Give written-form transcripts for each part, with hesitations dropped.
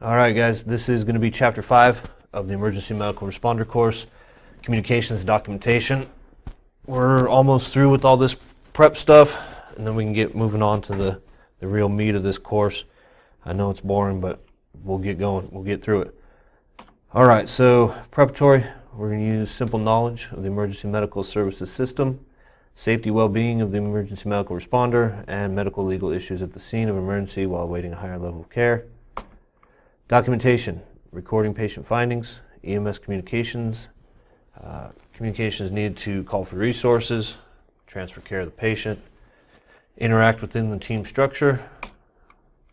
All right, guys, this is going to be Chapter 5 of the Emergency Medical Responder course, Communications Documentation. We're almost through with all this prep stuff, and then we can get moving on to the real meat of this course. I know it's boring, but we'll get going. We'll get through it. All right, so preparatory, we're going to use simple knowledge of the emergency medical services system, safety well-being of the emergency medical responder, and medical legal issues at the scene of emergency while awaiting a higher level of care. Documentation, recording patient findings, EMS communications, communications needed to call for resources, transfer care of the patient, interact within the team structure,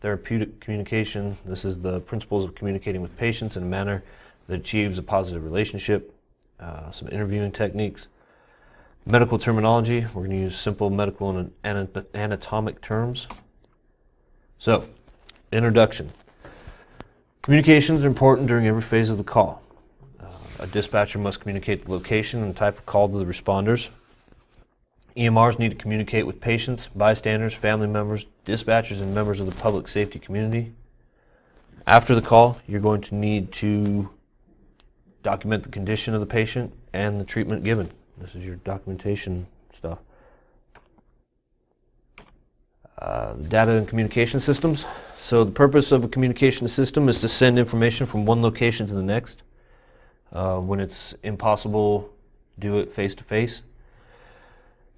therapeutic communication. This is the principles of communicating with patients in a manner that achieves a positive relationship, some interviewing techniques. Medical terminology, we're going to use simple medical and anatomic terms. So, introduction. Communications are important during every phase of the call. A dispatcher must communicate the location and type of call to the responders. EMRs need to communicate with patients, bystanders, family members, dispatchers, and members of the public safety community. After the call, you're going to need to document the condition of the patient and the treatment given. This is your documentation stuff. Data and communication systems. So the purpose of a communication system is to send information from one location to the next. When it's impossible to do it face-to-face.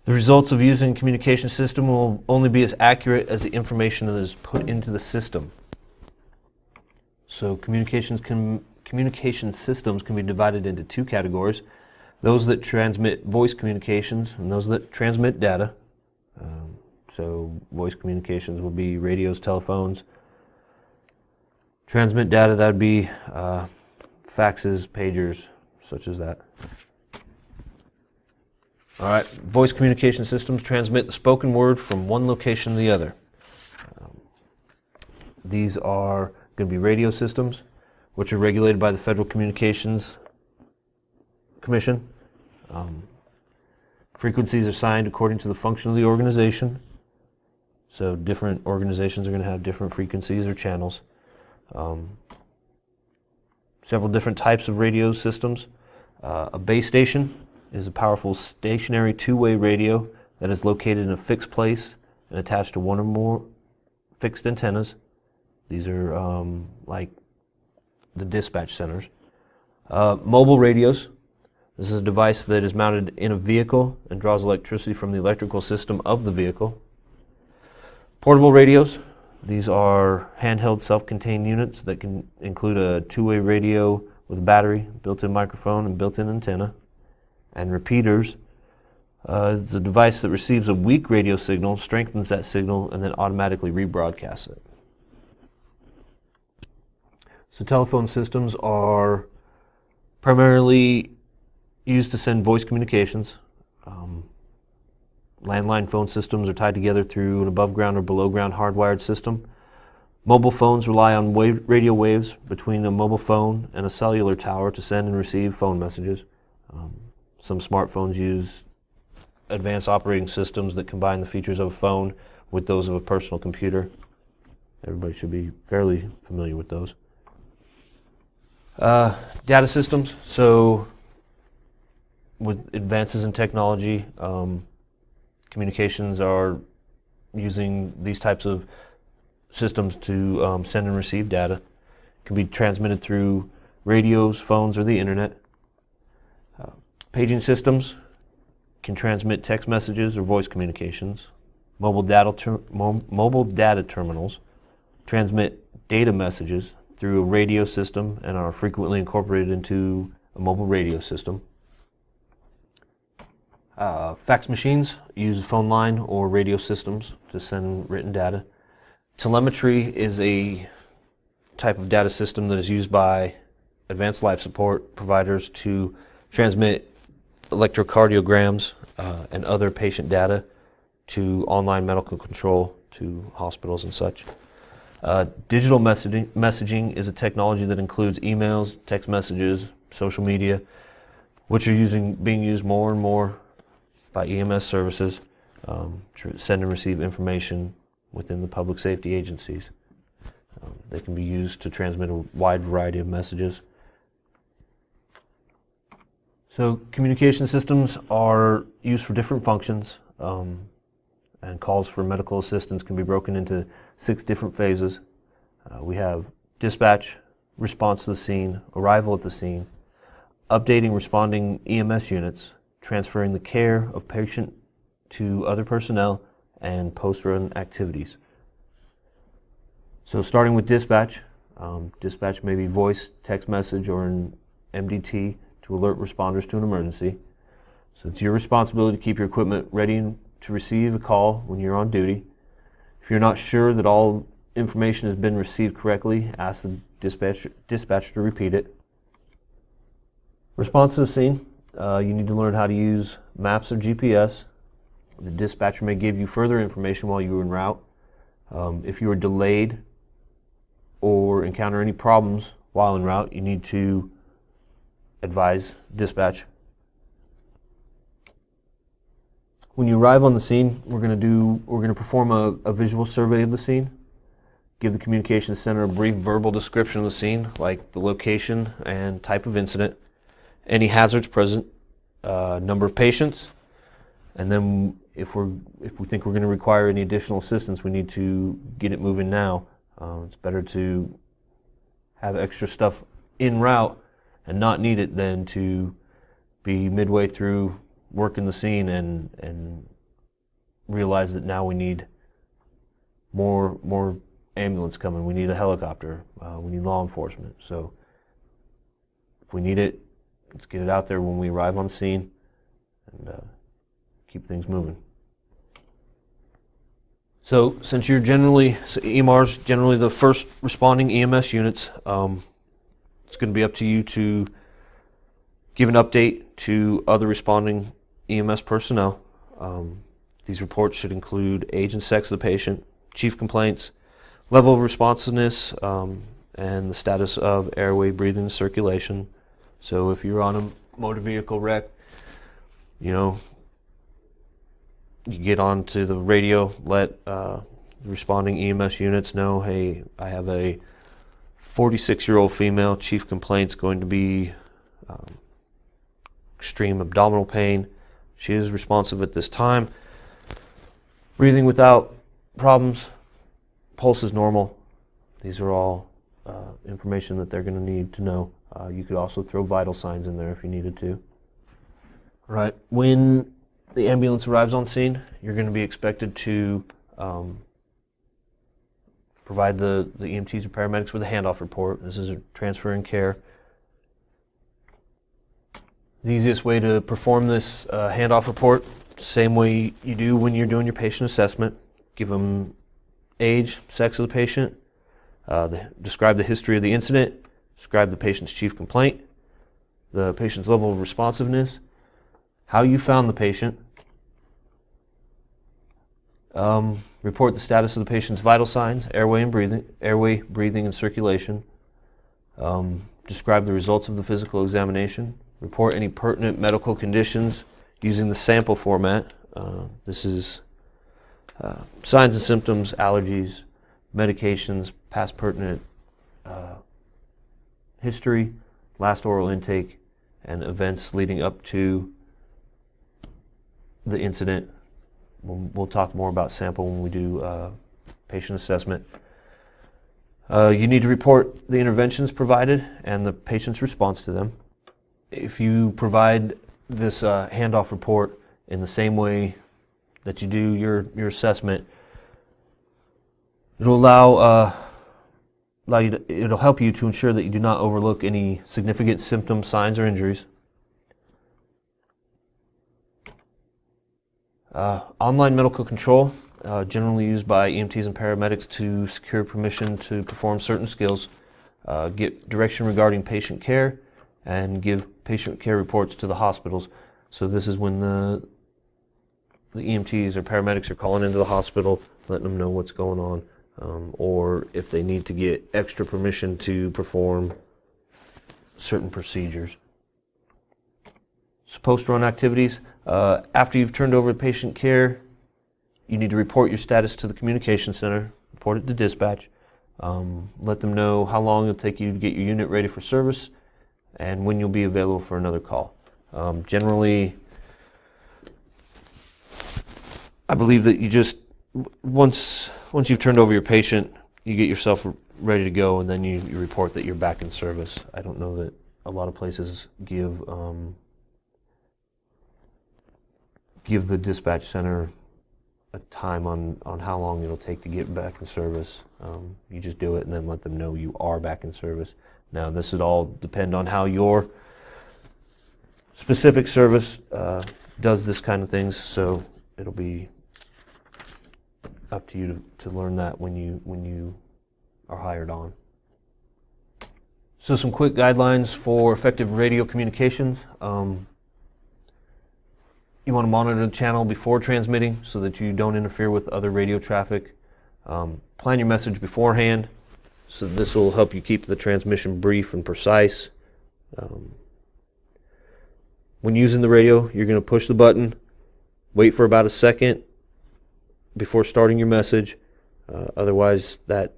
The results of using a communication system will only be as accurate as the information that is put into the system. So communication systems can be divided into two categories. Those that transmit voice communications and those that transmit data. So voice communications will be radios, telephones. Transmit data, that would be faxes, pagers, such as that. All right, voice communication systems transmit the spoken word from one location to the other. These are going to be radio systems, which are regulated by the Federal Communications Commission. Frequencies are assigned according to the function of the organization. So different organizations are going to have different frequencies or channels. Several different types of radio systems. A base station is a powerful stationary two-way radio that is located in a fixed place and attached to one or more fixed antennas. These are like the dispatch centers. Mobile radios. This is a device that is mounted in a vehicle and draws electricity from the electrical system of the vehicle. Portable radios. These are handheld self-contained units that can include a two-way radio with a battery, built-in microphone, and built-in antenna. And repeaters. It's a device that receives a weak radio signal, strengthens that signal, and then automatically rebroadcasts it. So telephone systems are primarily used to send voice communications. Landline phone systems are tied together through an above-ground or below-ground hardwired system. Mobile phones rely on radio waves between a mobile phone and a cellular tower to send and receive phone messages. Some smartphones use advanced operating systems that combine the features of a phone with those of a personal computer. Everybody should be fairly familiar with those. Data systems. So with advances in technology, communications are using these types of systems to send and receive data. It can be transmitted through radios, phones, or the internet. Paging systems can transmit text messages or voice communications. Mobile data terminals transmit data messages through a radio system and are frequently incorporated into a mobile radio system. Fax machines use phone line or radio systems to send written data. Telemetry is a type of data system that is used by advanced life support providers to transmit electrocardiograms and other patient data to online medical control, to hospitals and such. Digital messaging is a technology that includes emails, text messages, social media, which are being used more and more by EMS services to send and receive information within the public safety agencies. They can be used to transmit a wide variety of messages. So communication systems are used for different functions, and calls for medical assistance can be broken into 6 different phases. We have dispatch, response to the scene, arrival at the scene, updating responding EMS units, transferring the care of patient to other personnel, and post-run activities. So starting with dispatch, dispatch may be voice, text message, or an MDT to alert responders to an emergency. So it's your responsibility to keep your equipment ready to receive a call when you're on duty. If you're not sure that all information has been received correctly, ask the dispatcher to repeat it. Response to the scene, you need to learn how to use maps or GPS. The dispatcher may give you further information while you're en route. If you are delayed or encounter any problems while en route, you need to advise dispatch. When you arrive on the scene, we're going to perform a visual survey of the scene, give the communications center a brief verbal description of the scene, like the location and type of incident, any hazards present, number of patients, and then if we think we're going to require any additional assistance, we need to get it moving now. It's better to have extra stuff en route and not need it than to be midway through working the scene and realize that now we need more ambulance coming. We need a helicopter. We need law enforcement. So if we need it, let's get it out there when we arrive on scene and keep things moving. So since EMR is generally the first responding EMS units, it's going to be up to you to give an update to other responding EMS personnel. These reports should include age and sex of the patient, chief complaints, level of responsiveness, and the status of airway, breathing, and circulation. So if you're on a motor vehicle wreck, you get onto the radio, let the responding EMS units know, hey, I have a 46-year-old female, chief complaint's going to be extreme abdominal pain. She is responsive at this time. Breathing without problems. Pulse is normal. These are all information that they're going to need to know. You could also throw vital signs in there if you needed to. Right. When the ambulance arrives on scene, you're going to be expected to provide the EMTs or paramedics with a handoff report. This is a transfer in care. The easiest way to perform this handoff report, same way you do when you're doing your patient assessment. Give them age, sex of the patient, describe the history of the incident, describe the patient's chief complaint, the patient's level of responsiveness, how you found the patient, report the status of the patient's vital signs, airway, breathing, and circulation, describe the results of the physical examination, report any pertinent medical conditions using the sample format. This is signs and symptoms, allergies, medications, past pertinent history, last oral intake, and events leading up to the incident. We'll talk more about sample when we do patient assessment. You need to report the interventions provided and the patient's response to them. If you provide this handoff report in the same way that you do your assessment, it'll it'll help you to ensure that you do not overlook any significant symptoms, signs, or injuries. Online medical control, generally used by EMTs and paramedics to secure permission to perform certain skills, get direction regarding patient care, and give patient care reports to the hospitals. So this is when the EMTs or paramedics are calling into the hospital, letting them know what's going on, or if they need to get extra permission to perform certain procedures. So post-run activities. After you've turned over patient care, you need to report your status to the communication center, report it to dispatch. Let them know how long it'll take you to get your unit ready for service and when you'll be available for another call. Generally, I believe that you just, once you've turned over your patient, you get yourself ready to go, and then you report that you're back in service. I don't know that a lot of places give the dispatch center a time on how long it'll take to get back in service. You just do it and then let them know you are back in service. Now, this would all depend on how your specific service does this kind of things, so it'll be up to you to learn that when you are hired on. So some quick guidelines for effective radio communications. You want to monitor the channel before transmitting so that you don't interfere with other radio traffic. Plan your message beforehand, so this will help you keep the transmission brief and precise. When using the radio, you're going to push the button, wait for about a second before starting your message. Otherwise, that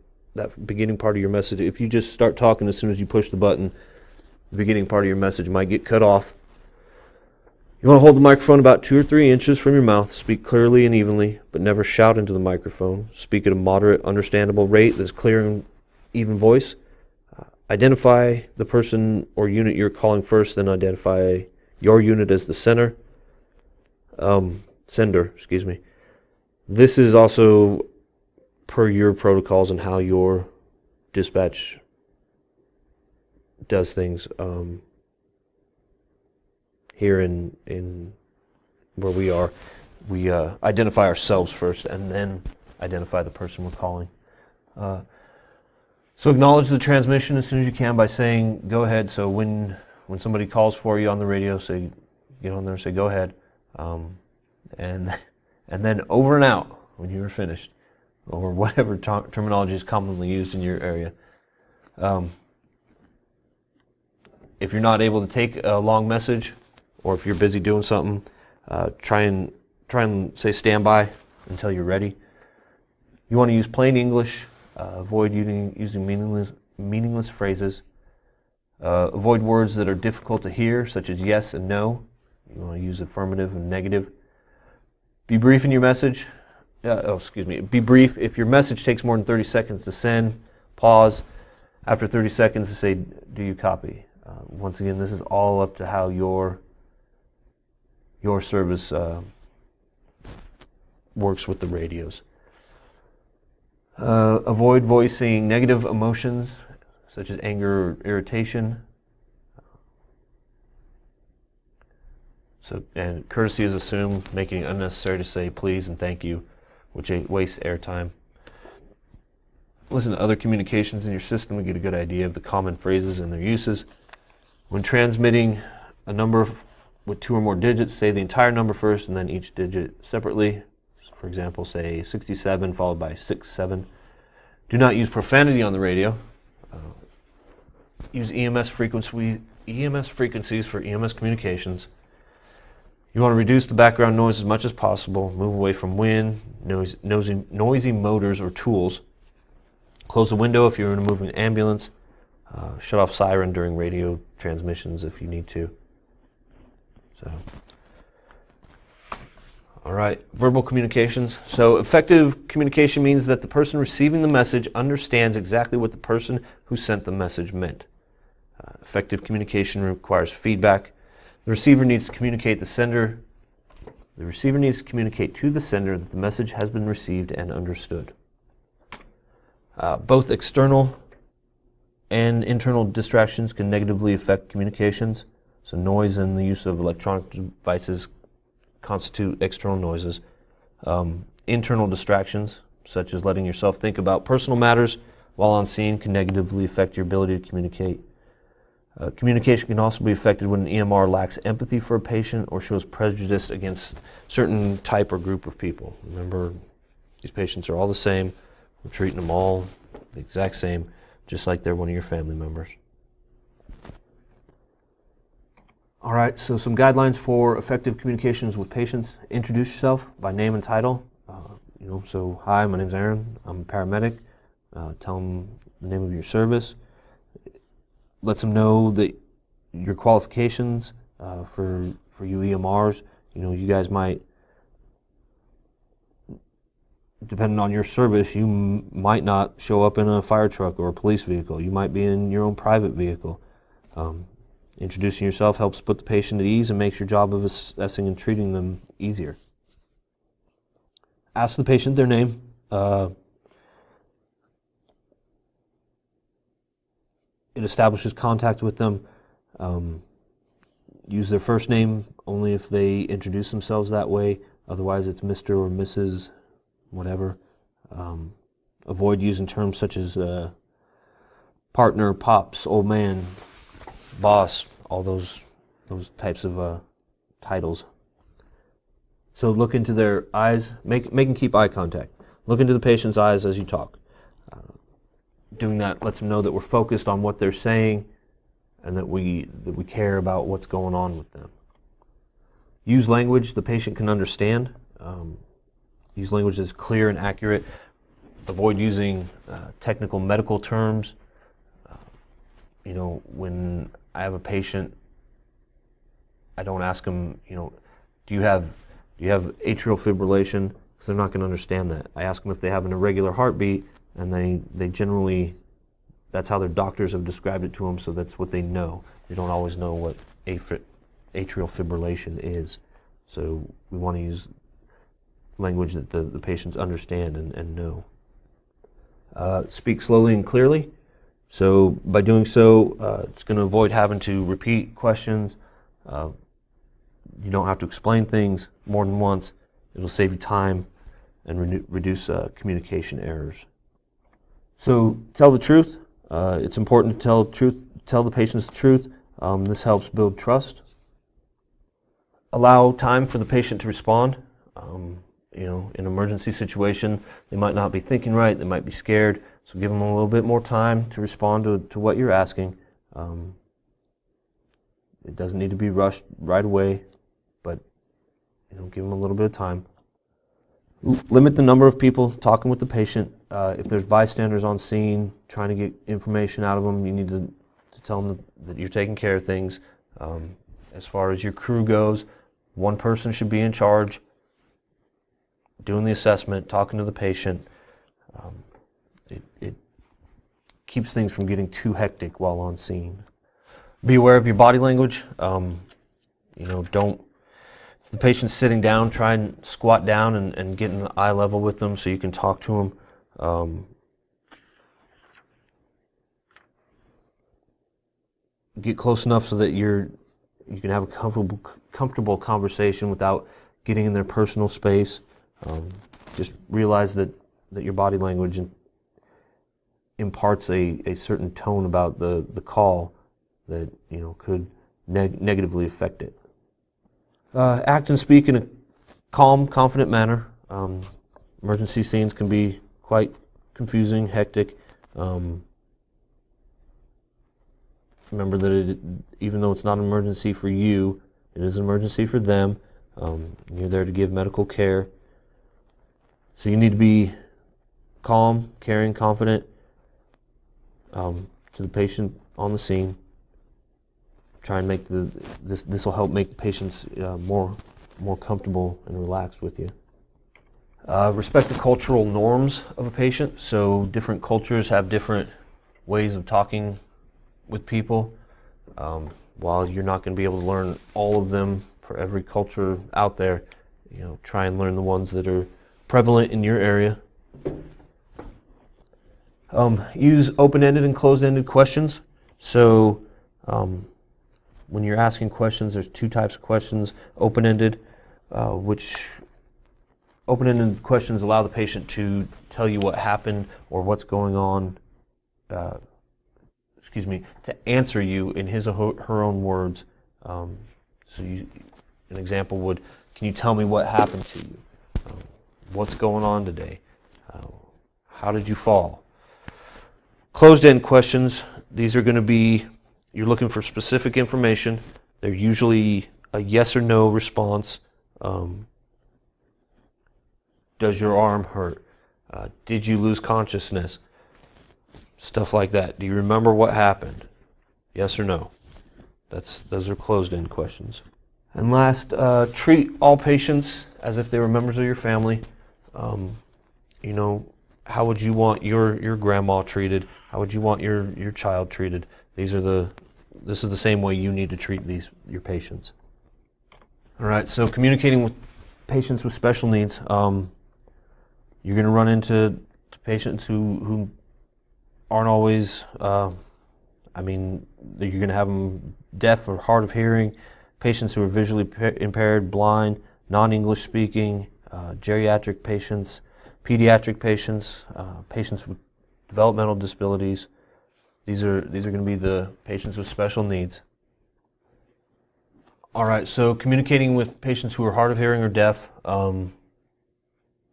beginning part of your message, if you just start talking as soon as you push the button, the beginning part of your message might get cut off. You want to hold the microphone about 2 or 3 inches from your mouth. Speak clearly and evenly, but never shout into the microphone. Speak at a moderate, understandable rate that's clear and even voice. Identify the person or unit you're calling first, then identify your unit as the sender. This is also per your protocols and how your dispatch does things. Here in where we are, we identify ourselves first and then identify the person we're calling. So acknowledge the transmission as soon as you can by saying, go ahead. So when somebody calls for you on the radio, say, get on there and say, go ahead. And then over and out when you are finished, or whatever terminology is commonly used in your area. If you're not able to take a long message, or if you're busy doing something, try and say standby until you're ready. You want to use plain English. Avoid using meaningless phrases. Avoid words that are difficult to hear, such as yes and no. You want to use affirmative and negative. Be brief in your message. Be brief. If your message takes more than 30 seconds to send, pause. After 30 seconds to say, do you copy? Once again, this is all up to how your service works with the radios. Avoid voicing negative emotions such as anger or irritation. And courtesy is assumed, making it unnecessary to say please and thank you, which wastes airtime. Listen to other communications in your system to get a good idea of the common phrases and their uses. When transmitting a number with 2 or more digits, say the entire number first and then each digit separately. For example, say 67 followed by 67. Do not use profanity on the radio. Use EMS frequencies for EMS communications. You want to reduce the background noise as much as possible. Move away from wind, noisy motors or tools. Close the window if you're in a moving ambulance. Shut off siren during radio transmissions if you need to. All right, verbal communications. So effective communication means that the person receiving the message understands exactly what the person who sent the message meant. Effective communication requires feedback. The receiver needs to communicate to the sender that the message has been received and understood. Both external and internal distractions can negatively affect communications. So noise and the use of electronic devices constitute external noises. Internal distractions, such as letting yourself think about personal matters while on scene, can negatively affect your ability to communicate. Communication can also be affected when an EMR lacks empathy for a patient or shows prejudice against certain type or group of people. Remember, these patients are all the same. We're treating them all the exact same, just like they're one of your family members. All right, so some guidelines for effective communications with patients. Introduce yourself by name and title. So, hi, my name's Aaron. I'm a paramedic. Tell them the name of your service. Lets them know that your qualifications for you EMRs. You guys might, depending on your service, you might not show up in a fire truck or a police vehicle. You might be in your own private vehicle. Introducing yourself helps put the patient at ease and makes your job of assessing and treating them easier. Ask the patient their name. It establishes contact with them. Use their first name only if they introduce themselves that way. Otherwise, it's Mr. or Mrs. whatever. Avoid using terms such as partner, pops, old man, boss, all those types of titles. So look into their eyes. Make them keep eye contact. Look into the patient's eyes as you talk. Doing that lets them know that we're focused on what they're saying and that we care about what's going on with them. Use language the patient can understand. Use language that's clear and accurate. Avoid using technical medical terms. When I have a patient, I don't ask them, do you have atrial fibrillation? Because they're not going to understand that. I ask them if they have an irregular heartbeat, and they generally, that's how their doctors have described it to them, so that's what they know. They don't always know what atrial fibrillation is. So we want to use language that the patients understand and know. Speak slowly and clearly. So by doing so, it's going to avoid having to repeat questions. You don't have to explain things more than once. It'll save you time and reduce communication errors. So tell the truth. It's important to tell the patients the truth. This helps build trust. Allow time for the patient to respond. In an emergency situation, they might not be thinking right, they might be scared, so give them a little bit more time to respond to what you're asking. It doesn't need to be rushed right away, but give them a little bit of time. Limit the number of people talking with the patient. If there's bystanders on scene trying to get information out of them, you need to tell them that you're taking care of things. As far as your crew goes, one person should be in charge, doing the assessment, talking to the patient. It keeps things from getting too hectic while on scene. Be aware of your body language. Don't, if the patient's sitting down, try and squat down and get in eye level with them so you can talk to them. Get close enough so that you can have a comfortable conversation without getting in their personal space. Just realize that your body language imparts a certain tone about the call that could negatively affect it. Act and speak in a calm, confident manner. Emergency scenes can be quite confusing, hectic. Remember that even though it's not an emergency for you, it is an emergency for them. You're there to give medical care. So you need to be calm, caring, confident to the patient on the scene. Try and make this will help make the patients more comfortable and relaxed with you. Respect the cultural norms of a patient. So different cultures have different ways of talking with people. While you're not going to be able to learn all of them for every culture out there, try and learn the ones that are prevalent in your area. Use open-ended and closed-ended questions. So when you're asking questions, there's two types of questions. Open-ended, which open-ended questions allow the patient to tell you what happened or what's going on, to answer you in his or her own words. An example would, can you tell me what happened to you? What's going on today? How did you fall? Closed-end questions, these are going to be, you're looking for specific information. They're usually a yes or no response. Does your arm hurt? Did you lose consciousness? Stuff like that. Do you remember what happened? Yes or no? Those are closed-end questions. And last, treat all patients as if they were members of your family. You know, how would you want your grandma treated? How would you want your child treated? This is the same way you need to treat your patients. All right, so communicating with patients with special needs. You're going to run into patients who aren't always, you're going to have them deaf or hard of hearing, patients who are visually impaired, blind, non-English speaking, geriatric patients, pediatric patients, patients with developmental disabilities. These are going to be the patients with special needs. All right, so communicating with patients who are hard of hearing or deaf.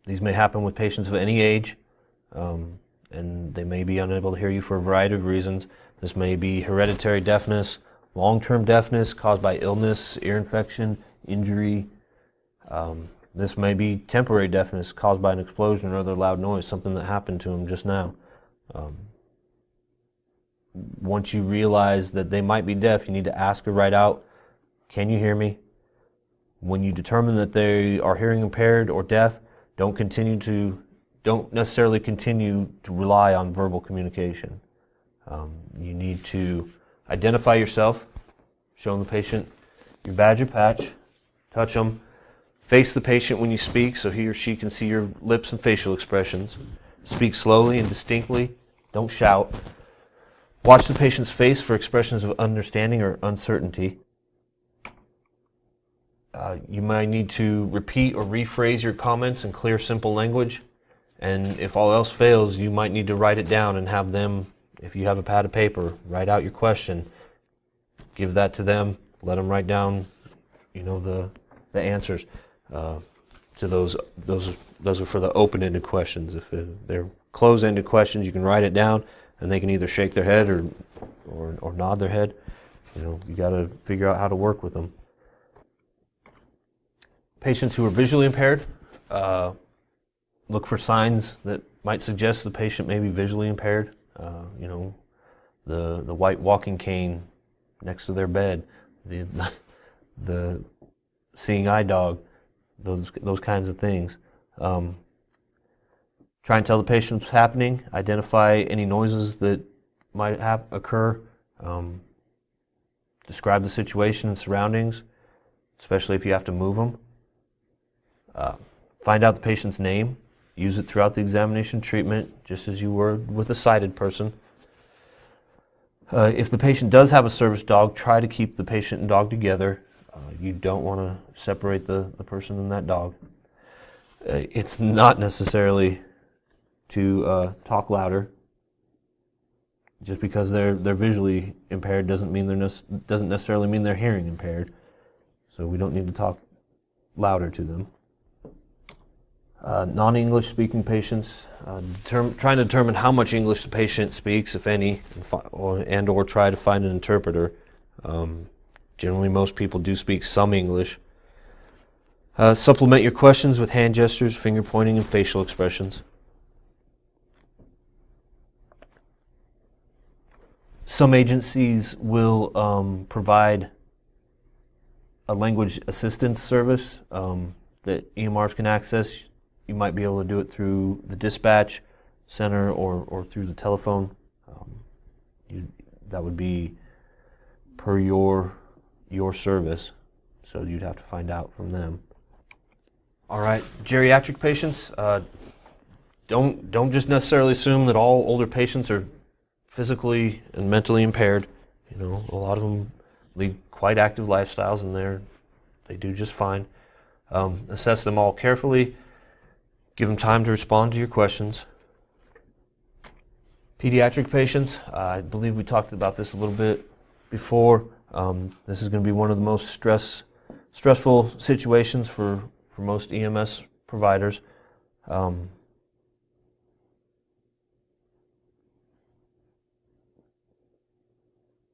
These may happen with patients of any age, and they may be unable to hear you for a variety of reasons. This may be hereditary deafness, long-term deafness caused by illness, ear infection, injury. This may be temporary deafness caused by an explosion or other loud noise, something that happened to them just now. Once you realize that they might be deaf, you need to ask or write out, "Can you hear me?" When you determine that they are hearing impaired or deaf, don't necessarily continue to rely on verbal communication. You need to identify yourself, show the patient your badge or patch, touch them, face the patient when you speak so he or she can see your lips and facial expressions. Speak slowly and distinctly, don't shout. Watch the patient's face for expressions of understanding or uncertainty. You might need to repeat or rephrase your comments in clear, simple language. And if all else fails, you might need to write it down and have them, if you have a pad of paper, write out your question. Give that to them. Let them write down, the answers to those. Those are for the open-ended questions. If they're closed-ended questions, you can write it down, and they can either shake their head or nod their head. You got to figure out how to work with them. Patients who are visually impaired, look for signs that might suggest the patient may be visually impaired. The white walking cane next to their bed, the seeing eye dog, those kinds of things. Try and tell the patient what's happening. Identify any noises that might occur. Describe the situation and surroundings, especially if you have to move them. Find out the patient's name. Use it throughout the examination treatment, just as you would with a sighted person. If the patient does have a service dog, try to keep the patient and dog together. You don't want to separate the person and that dog. It's not necessarily to talk louder. Just because they're visually impaired doesn't necessarily mean they're hearing impaired. So we don't need to talk louder to them. Non-English speaking patients, trying to determine how much English the patient speaks, if any, or try to find an interpreter. Generally, most people do speak some English. Supplement your questions with hand gestures, finger pointing, and facial expressions. Some agencies will provide a language assistance service that EMRs can access. You might be able to do it through the dispatch center or through the telephone. That would be per your service, so you'd have to find out from them. All right, geriatric patients. Don't just necessarily assume that all older patients are physically and mentally impaired. A lot of them lead quite active lifestyles, and they do just fine. Assess them all carefully. Give them time to respond to your questions. Pediatric patients, I believe we talked about this a little bit before. This is going to be one of the most stressful situations for most EMS providers.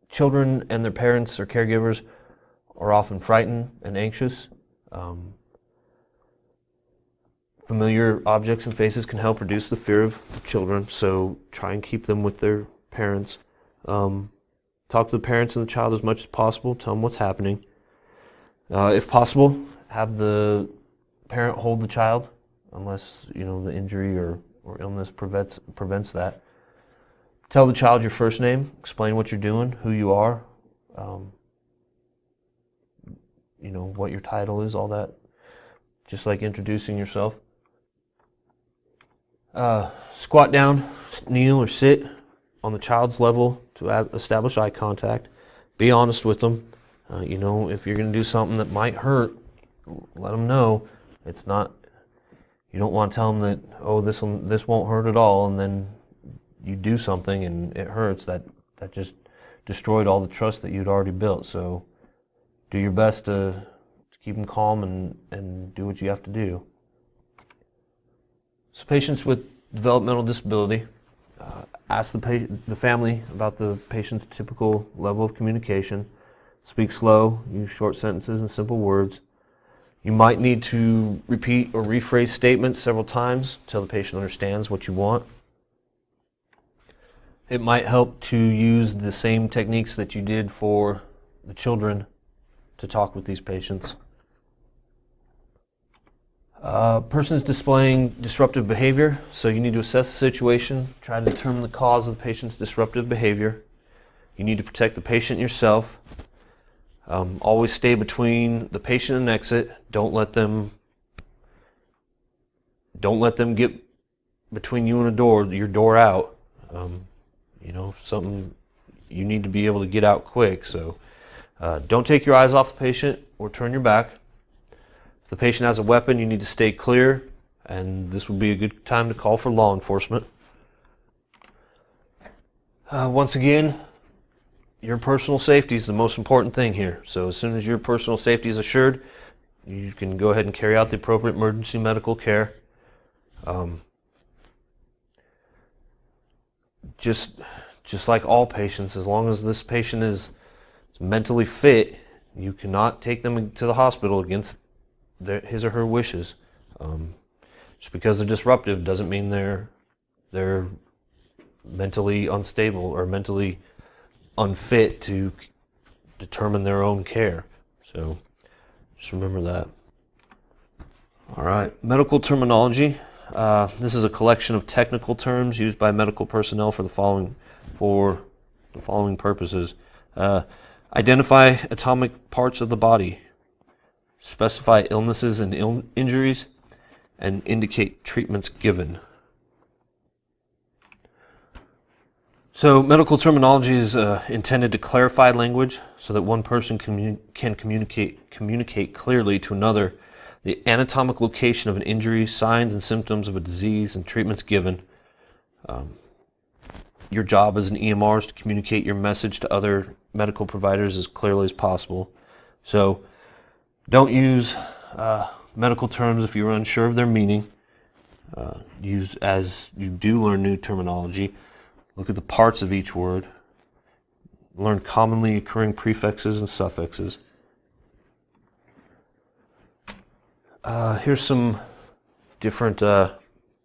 Children and their parents or caregivers are often frightened and anxious. Familiar objects and faces can help reduce the fear of children, so try and keep them with their parents. Talk to the parents and the child as much as possible. Tell them what's happening. If possible, have the parent hold the child, unless the injury or illness prevents that. Tell the child your first name. Explain what you're doing, who you are, what your title is, all that. Just like introducing yourself. Squat down, kneel, or sit on the child's level to establish eye contact. Be honest with them. If you're going to do something that might hurt, let them know. It's not. You don't want to tell them that, oh, this won't hurt at all, and then you do something and it hurts. That just destroyed all the trust that you'd already built. So do your best to keep them calm and do what you have to do. So patients with developmental disability, ask the family about the patient's typical level of communication. Speak slow, use short sentences and simple words. You might need to repeat or rephrase statements several times until the patient understands what you want. It might help to use the same techniques that you did for the children to talk with these patients. Person is displaying disruptive behavior, so you need to assess the situation, try to determine the cause of the patient's disruptive behavior. You need to protect the patient yourself. Always stay between the patient and exit. Don't let them get between you and your door out. Something you need to be able to get out quick. So don't take your eyes off the patient or turn your back. If the patient has a weapon, you need to stay clear, and this would be a good time to call for law enforcement. Once again, your personal safety is the most important thing here. So as soon as your personal safety is assured, you can go ahead and carry out the appropriate emergency medical care. Just like all patients, as long as this patient is mentally fit, you cannot take them to the hospital against his or her wishes. Just because they're disruptive doesn't mean they're mentally unstable or mentally unfit to determine their own care. So just remember that. All right, medical terminology. This is a collection of technical terms used by medical personnel for the following purposes. Identify atomic parts of the body, specify illnesses and injuries, and indicate treatments given. So medical terminology is intended to clarify language so that one person can communicate clearly to another the anatomic location of an injury, signs and symptoms of a disease, and treatments given. Your job as an EMR is to communicate your message to other medical providers as clearly as possible. So don't use medical terms if you're unsure of their meaning. Use as you do learn new terminology. Look at the parts of each word. Learn commonly occurring prefixes and suffixes. Here's some different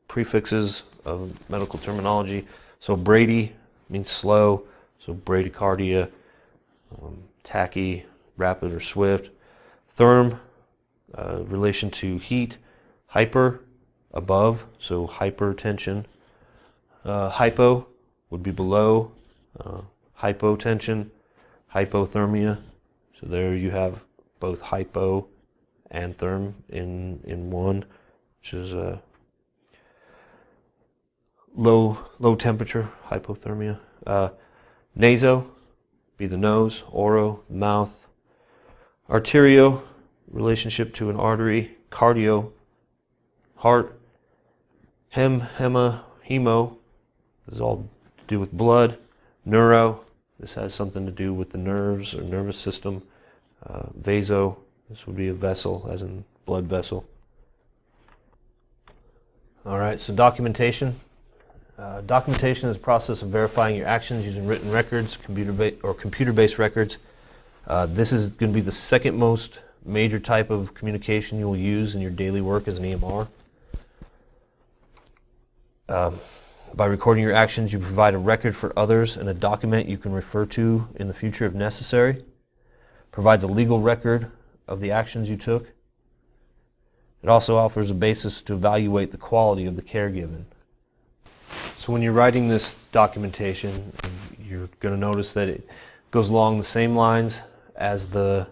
prefixes of medical terminology. So brady means slow, so bradycardia, tachy, rapid or swift. Therm, relation to heat. Hyper, above, so hypertension. Hypo would be below. Hypotension, hypothermia. So there you have both hypo and therm in one, which is low temperature, hypothermia. Naso, be the nose. Oro, mouth. Arterio, relationship to an artery. Cardio, heart. Hemo, this is all to do with blood. Neuro, this has something to do with the nerves or nervous system. Vaso, this would be a vessel, as in blood vessel. All right, so documentation. Documentation is a process of verifying your actions using written records, computer-based records. This is going to be the second most major type of communication you will use in your daily work as an EMR. By recording your actions, you provide a record for others and a document you can refer to in the future if necessary. Provides a legal record of the actions you took. It also offers a basis to evaluate the quality of the care given. So when you're writing this documentation, you're going to notice that it goes along the same lines as the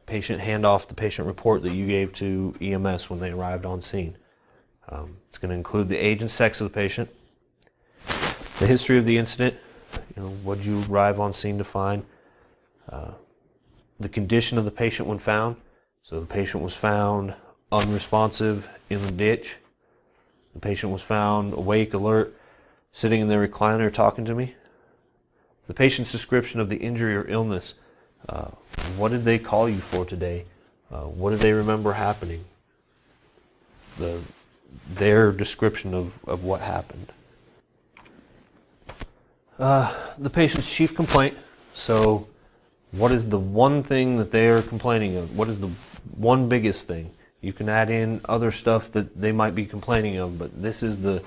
patient handoff, the patient report that you gave to EMS when they arrived on scene. It's going to include the age and sex of the patient, the history of the incident, what did you arrive on scene to find, the condition of the patient when found. So the patient was found unresponsive in the ditch. The patient was found awake, alert, sitting in their recliner talking to me. The patient's description of the injury or illness. What did they call you for today? What did they remember happening? Their description of what happened. The patient's chief complaint. So what is the one thing that they are complaining of? What is the one biggest thing? You can add in other stuff that they might be complaining of, but this is the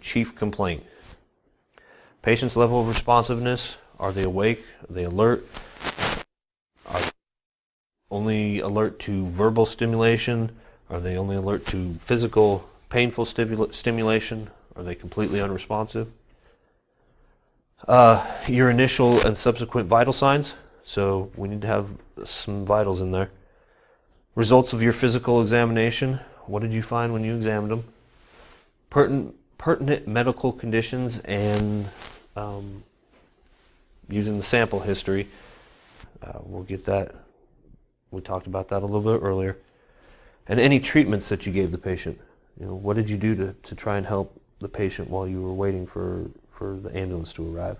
chief complaint. Patient's level of responsiveness. Are they awake? Are they alert? Are they only alert to verbal stimulation? Are they only alert to physical, painful stimulation? Are they completely unresponsive? Your initial and subsequent vital signs. So we need to have some vitals in there. Results of your physical examination. What did you find when you examined them? Pertinent medical conditions and using the sample history. We'll get that. We talked about that a little bit earlier. And any treatments that you gave the patient. What did you do to try and help the patient while you were waiting for the ambulance to arrive?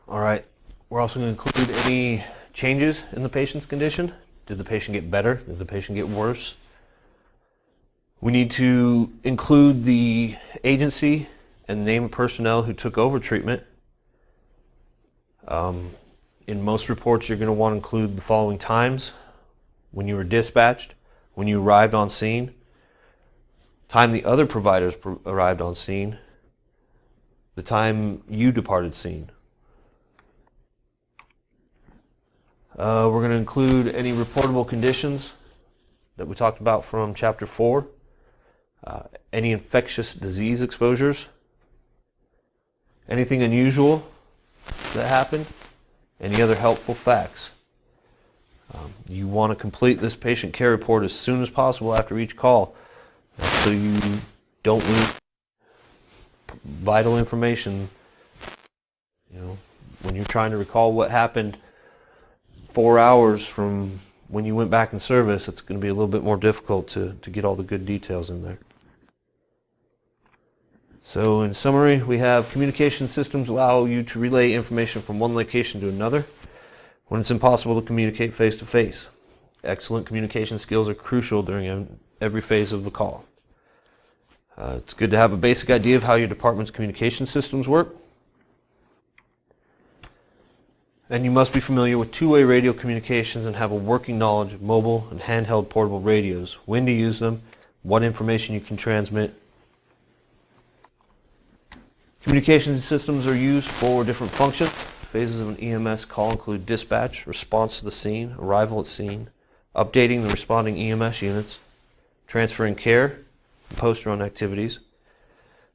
All right. We're also going to include any changes in the patient's condition. Did the patient get better? Did the patient get worse? We need to include the agency and the name of personnel who took over treatment. In most reports, you're going to want to include the following times: when you were dispatched, when you arrived on scene, time the other providers arrived on scene, the time you departed scene. We're going to include any reportable conditions that we talked about from Chapter 4, any infectious disease exposures, anything unusual that happened, any other helpful facts. You want to complete this patient care report as soon as possible after each call, so you don't lose vital information. When you're trying to recall what happened 4 hours from when you went back in service, it's going to be a little bit more difficult to get all the good details in there. So in summary, we have communication systems allow you to relay information from one location to another when it's impossible to communicate face-to-face. Excellent communication skills are crucial during every phase of the call. It's good to have a basic idea of how your department's communication systems work. And you must be familiar with two-way radio communications and have a working knowledge of mobile and handheld portable radios, when to use them, what information you can transmit. Communication systems are used for different functions. Phases of an EMS call include dispatch, response to the scene, arrival at scene, updating the responding EMS units, transferring care, and post-run activities.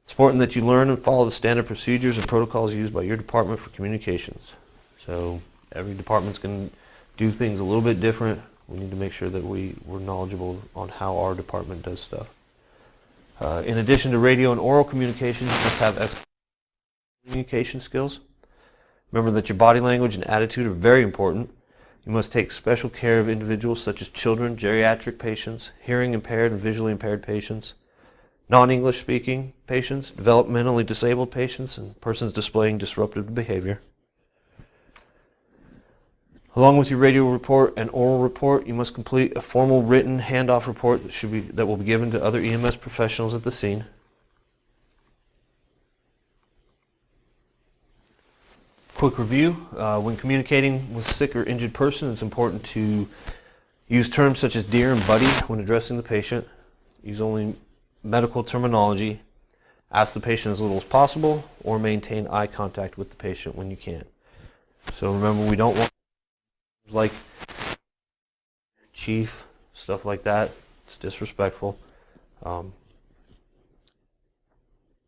It's important that you learn and follow the standard procedures and protocols used by your department for communications. So every department's going to do things a little bit different. We need to make sure that we're knowledgeable on how our department does stuff. In addition to radio and oral communication, you must have excellent communication skills. Remember that your body language and attitude are very important. You must take special care of individuals such as children, geriatric patients, hearing impaired and visually impaired patients, non-English speaking patients, developmentally disabled patients, and persons displaying disruptive behavior. Along with your radio report and oral report, you must complete a formal written handoff report that will be given to other EMS professionals at the scene. Quick review. When communicating with a sick or injured person, it's important to use terms such as dear and buddy when addressing the patient. Use only medical terminology, ask the patient as little as possible, or maintain eye contact with the patient when you can. So remember, we don't want like chief, stuff like that. It's disrespectful.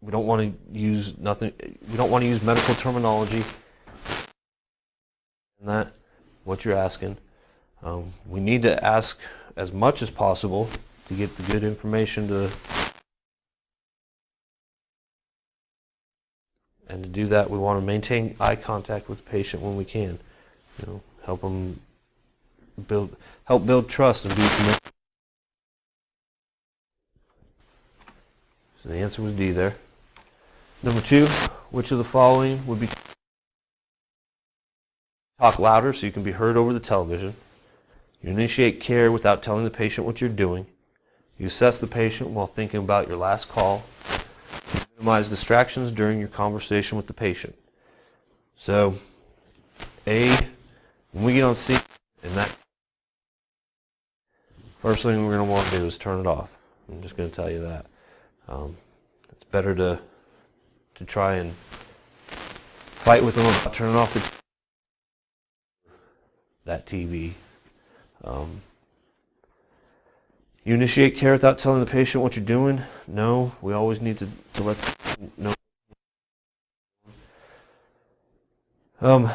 We don't want to use nothing. We don't want to use medical terminology. And that, what you're asking. We need to ask as much as possible to get the good information and to do that, we want to maintain eye contact with the patient when we can. Help them build trust and be committed. So the answer was D there. Number 2, which of the following would be talk louder so you can be heard over the television? You initiate care without telling the patient what you're doing. You assess the patient while thinking about your last call. You minimize distractions during your conversation with the patient. So, A, when we get on scene, and that first thing we're going to want to do is turn it off. I'm just going to tell you that. It's better to try and fight with them about turning off that TV. You initiate care without telling the patient what you're doing? No, we always need to let them know.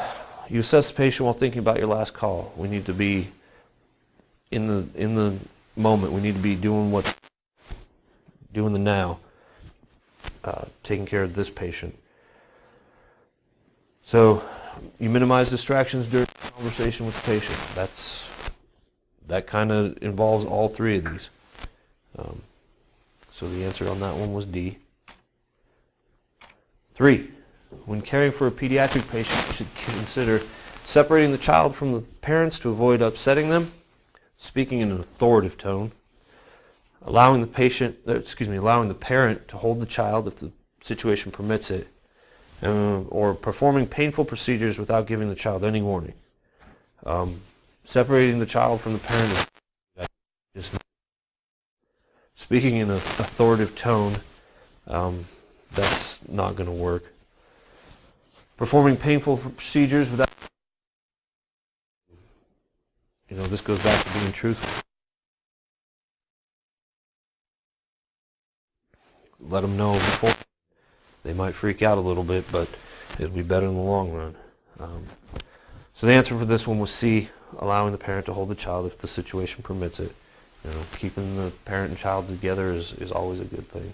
You assess the patient while thinking about your last call. We need to be in the moment. We need to be doing the now, taking care of this patient. So you minimize distractions during the conversation with the patient. That kind of involves all 3 of these. So the answer on that one was D. 3, when caring for a pediatric patient, you should consider separating the child from the parents to avoid upsetting them, speaking in an authoritative tone, allowing the parent to hold the child if the situation permits it, or performing painful procedures without giving the child any warning. Separating the child from the parent is speaking in an authoritative tone. That's not going to work. Performing painful procedures without, this goes back to being truthful. Let them know before. They might freak out a little bit, but it'll be better in the long run. So the answer for this one was C, allowing the parent to hold the child if the situation permits it. Keeping the parent and child together is always a good thing.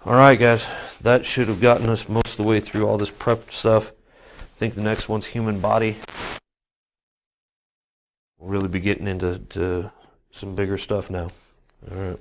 All right, guys, that should have gotten us most of the way through all this prep stuff. I think the next one's human body. We'll really be getting into some bigger stuff now. All right.